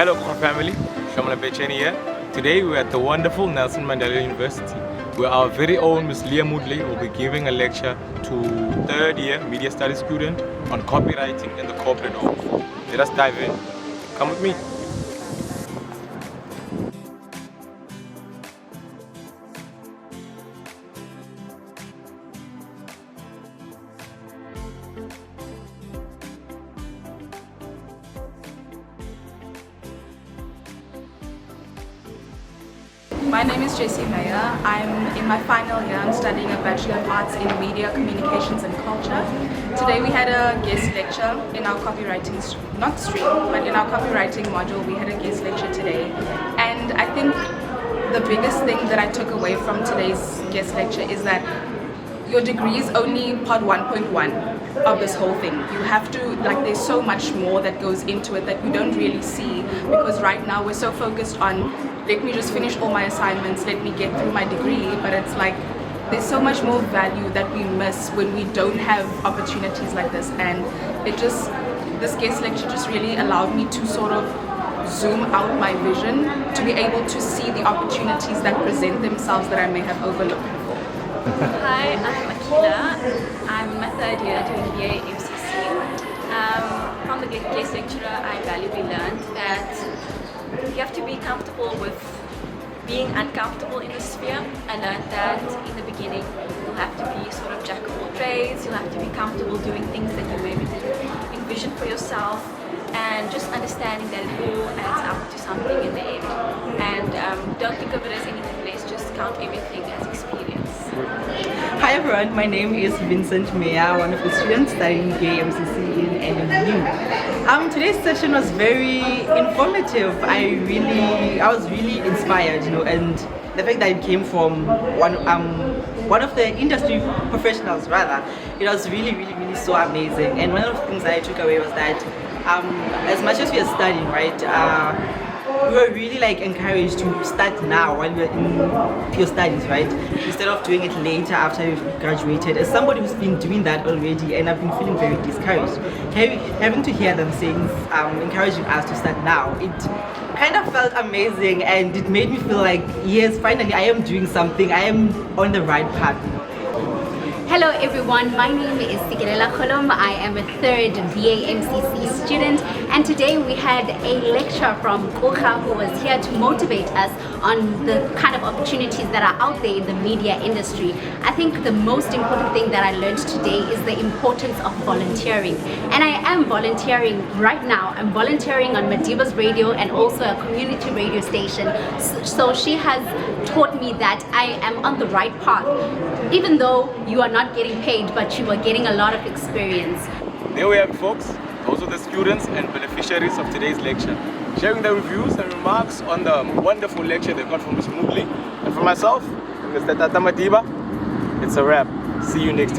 Hello core family, Shamala Becheni here. Today we're at the wonderful Nelson Mandela University where our very own Ms. Leah Moodley will be giving a lecture to third year media studies student on copywriting and the corporate world. Let us dive in. Come with me. My name is Jessie Meyer. I'm in my final year. I'm studying a Bachelor of Arts in Media, Communications and Culture. Today we had a guest lecture in our copywriting, not stream, but in our copywriting module we had a guest lecture today. And I think the biggest thing that I took away from today's guest lecture is that your degree is only part 1.1 of this whole thing. You have to, there's so much more that goes into it that we don't really see, because right now we're so focused on, let me just finish all my assignments, let me get through my degree, but it's like there's so much more value that we miss when we don't have opportunities like this. And this guest lecture just really allowed me to sort of zoom out my vision to be able to see the opportunities that present themselves that I may have overlooked before. Hi, I'm Akila. I'm in my third year doing BA MCC. From the guest lecturer, I valuably learned that you have to be comfortable with being uncomfortable in the sphere. I learned that in the beginning you'll have to be sort of jack of all trades, you'll have to be comfortable doing things that you maybe didn't envision for yourself, and just understanding that it all adds up to something in the end. And don't think of it as anything less, just count everything as experience. Hi everyone, my name is Vincent Meyer, one of the students studying BAMCC in NMU. Today's session was very informative. I was really inspired, and the fact that it came from one of the industry professionals rather, it was really so amazing. And one of the things that I took away was that as much as we are studying, right, we were really encouraged to start now while we're in pure studies, right? Instead of doing it later after we've graduated. As somebody who's been doing that already, and I've been feeling very discouraged, having to hear them saying, encouraging us to start now, it kind of felt amazing, and it made me feel like, yes, finally I am doing something, I am on the right path. Hello everyone, my name is Sigerela Kholom. I am a third BA MCC student, and today we had a lecture from Coega, who was here to motivate us on the kind of opportunities that are out there in the media industry. I think the most important thing that I learned today is the importance of volunteering, and I am volunteering right now. I'm volunteering on Madiba's radio and also a community radio station, so she has taught me that I am on the right path, even though you are not getting paid, but you are getting a lot of experience. There we have it, folks. Those are the students and beneficiaries of today's lecture, sharing their reviews and remarks on the wonderful lecture they got from Ms. Moodley. And for myself, Mr. Tata Madiba, it's a wrap. See you next time.